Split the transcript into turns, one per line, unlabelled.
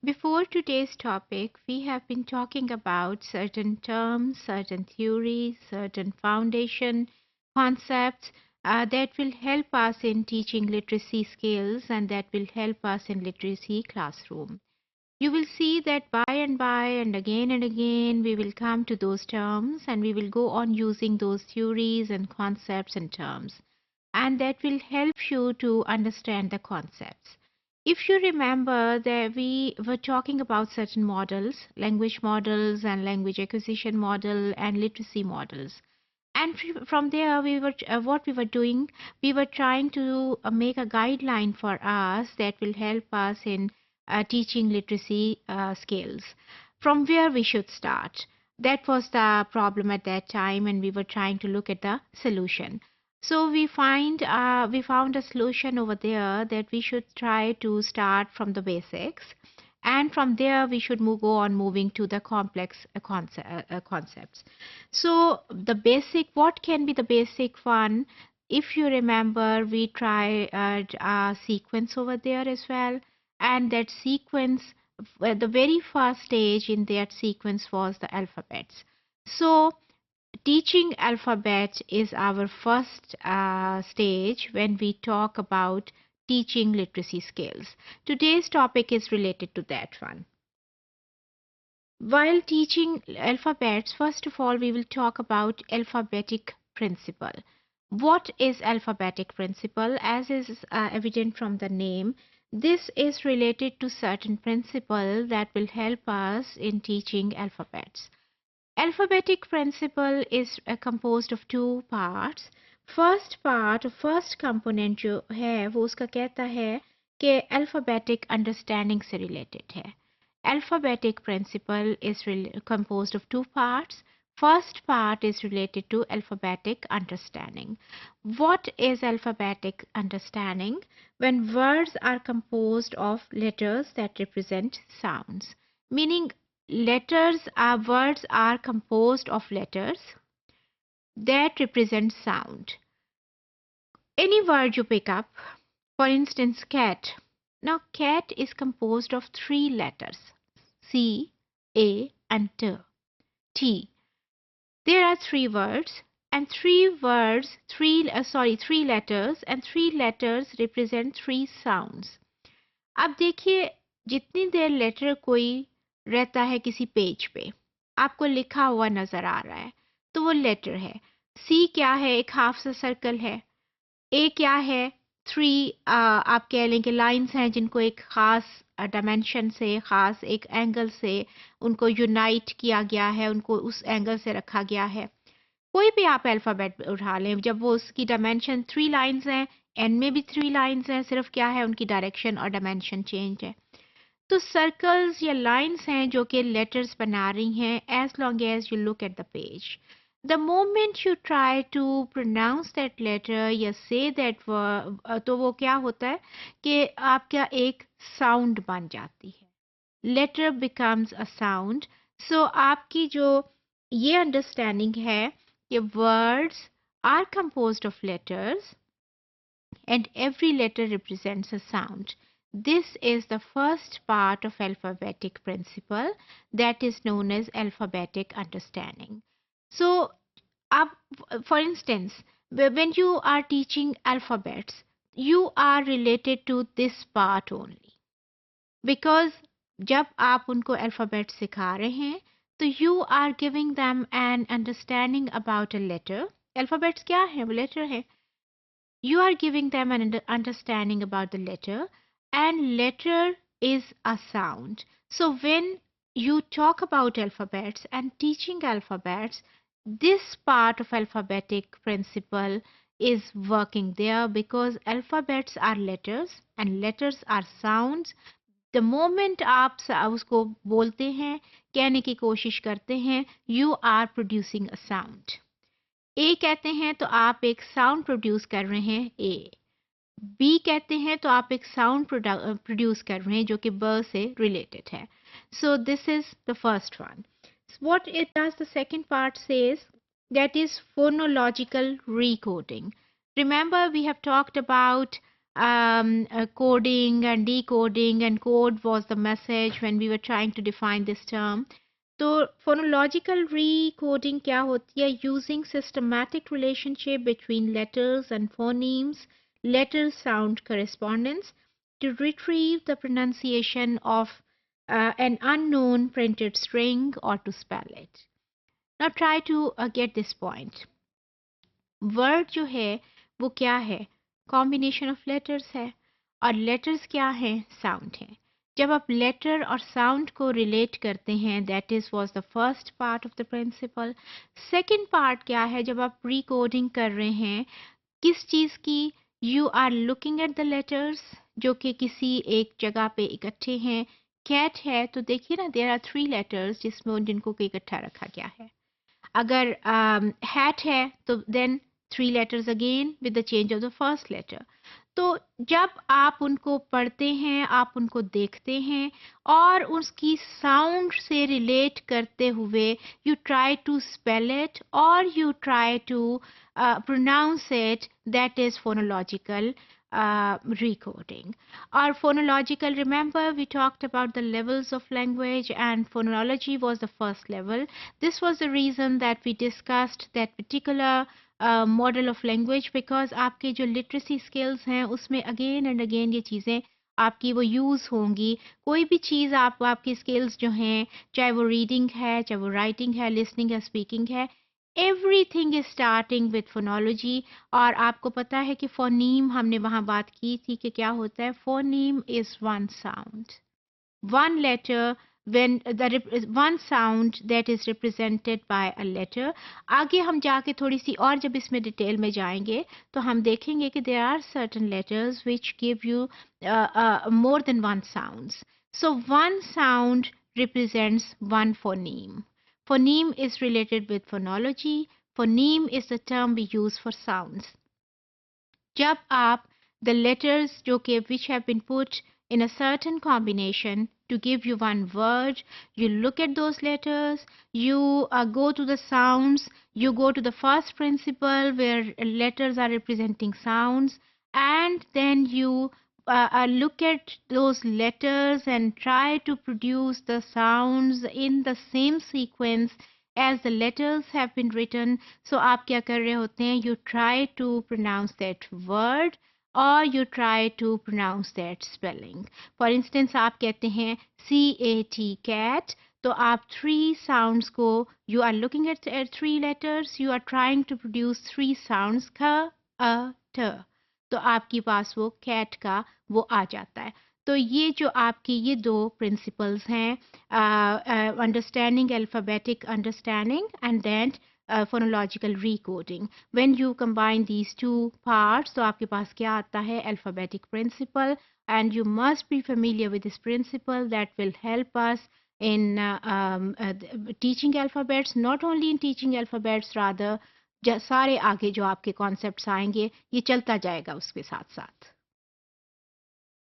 Before today's topic, we have been talking about certain terms, certain theories, certain foundation concepts that will help us in teaching literacy skills and that will help us in literacy classroom. You will see that by and again we will come to those terms and we will go on using those theories and concepts and terms, and that will help you to understand the concepts. If you remember that we were talking about certain models, language models and language acquisition model and literacy models. And from there, what we were doing, we were trying to make a guideline for us that will help us in teaching literacy skills. From where we should start. That was the problem at that time, and we were trying to look at the solution. So we found a solution over there that we should try to start from the basics, and from there we should go on moving to the complex concepts. So the basic, what can be the basic one? If you remember, we tried a sequence over there as well, and that sequence, the very first stage in that sequence was the alphabets. So teaching alphabet is our first stage when we talk about teaching literacy skills. Today's topic is related to that one. While teaching alphabets, first of all, we will talk about alphabetic principle. What is alphabetic principle? As is evident from the name, this is related to certain principle that will help us in teaching alphabets. Alphabetic principle is composed of two parts. First part, first component जो है वो उसका कहता है कि alphabetic understanding से related है. Alphabetic principle is composed of two parts. First part is related to alphabetic understanding. What is alphabetic understanding? When words are composed of letters that represent sounds, meaning words are composed of letters that represent sound. Any word you pick up, for instance, cat. Now, cat is composed of three letters, C, A, and T. T. There are three words, and three letters, and three letters represent three sounds. अब देखिए, जितनी देर letter कोई रहता है किसी page पे, आपको लिखा हुआ नजर आ रहा है, तो वो लेटर है. सी क्या है? एक हाफ सा सर्कल है. ए क्या है? आप कह लें कि लाइंस हैं जिनको एक खास डायमेंशन से, खास एक एंगल से उनको यूनाइट किया गया है, उनको उस एंगल से रखा गया है. कोई भी आप अल्फाबेट उठा लें, जब वो उसकी डायमेंशन 3 लाइंस हैं, एन में भी 3 लाइंस हैं, सिर्फ क्या है उनकी डायरेक्शन और डायमेंशन चेंज है. तो सर्कल्स या लाइंस हैं जो कि लेटर्स बना रही हैं as long as you look at the page. The moment you try to pronounce that letter या से दैट तो वो क्या होता है कि आपका एक साउंड बन जाती है. Letter becomes a sound. So आपकी जो ये अंडरस्टैंडिंग है कि words are composed of letters and every letter represents a sound. This is the first part of alphabetic principle that is known as alphabetic understanding. So, for instance, when you are teaching alphabets, you are related to this part only. Because जब आप उनको alphabet सिखा रहे हैं, तो you are giving them an understanding about a letter. Alphabets क्या है? वो letter है. You are giving them an understanding about the letter, and letter is a sound. So when you talk about alphabets and teaching alphabets, this part of alphabetic principle is working there because alphabets are letters and letters are sounds. The moment आप उसको बोलते हैं, कहने की कोशिश करते हैं, you are producing a sound. A कहते हैं तो आप एक साउंड प्रोड्यूस कर रहे हैं ए. बी कहते हैं तो आप एक साउंड प्रोड्यूस कर रहे हैं जो कि ब से रिलेटेड है. So this is the first one. What it does, the second part says, that is phonological recoding. Remember, we have talked about coding and decoding, and code was the message when we were trying to define this term. तो phonological recoding क्या होती है? Using systematic relationship between letters and phonemes, letter sound correspondence to retrieve the pronunciation of an unknown printed string or to spell it. Now try to get this point. Word जो है वो क्या है? Combination of letters है, और letters क्या हैं? Sound है. जब आप लेटर और साउंड को रिलेट करते हैं, that is was the first part of the principle. Second part क्या है? जब आप रिकोडिंग कर रहे हैं, किस चीज़ की? You are looking at the letters जो कि किसी एक जगह पे इकट्ठे हैं. कैट है तो देखिए ना, देयर आर 3 लेटर्स जिसमें जिनको इकट्ठा रखा गया है. अगर हैट है तो then 3 letters again with the change of the first letter. तो जब आप उनको पढ़ते हैं, आप उनको देखते हैं और उसकी साउंड से रिलेट करते हुए you try to spell it और you try to pronounce it, that is phonological recoding. Or phonological, remember we talked about the levels of language and phonology was the first level. This was the reason that we discussed that particular model of language, because आपके जो literacy skills हैं उसमें again and again ये चीज़ें आपकी वो use होंगी. कोई भी चीज़ आपकी स्किल्स जो हैं, चाहे वो रीडिंग है, चाहे वो राइटिंग है, लिसनिंग है, स्पीकिंग है, everything is starting with phonology. और आपको पता है कि फोनीम, हमने वहाँ बात की थी कि क्या होता है. Phoneme is one sound, one letter, when one sound that is represented by a letter. आगे हम जाके थोड़ी सी और जब इसमें डिटेल में जाएंगे तो हम देखेंगे कि there are certain letters which give you more than one sounds. So one sound represents one phoneme. Phoneme is related with phonology. Phoneme is the term we use for sounds. जब आप the letters जो कि which have been put in a certain combination to give you one word, you look at those letters, you go to the sounds, you go to the first principle where letters are representing sounds, and then you look at those letters and try to produce the sounds in the same sequence as the letters have been written. So आप क्या कर रहे होते हैं? You try to pronounce that word or you try to pronounce that spelling. For instance, आप कहते हैं CAT, cat. तो आप 3 sounds को, you are looking at 3 letters, you are trying to produce 3 sounds, ख, अ, ठ. तो आपके पास वो कैट का वो आ जाता है. तो ये जो आपकी ये 2 प्रिंसिपल्स हैं, understanding alphabetic understanding and then phonological recoding. When you combine these 2 parts, तो आपके पास क्या आता है? Alphabetic principle, and you must be familiar with this principle that will help us in teaching alphabets, not only in teaching alphabets, rather सारे आगे जो आपके concepts आएंगे ये चलता जाएगा उसके साथ साथ.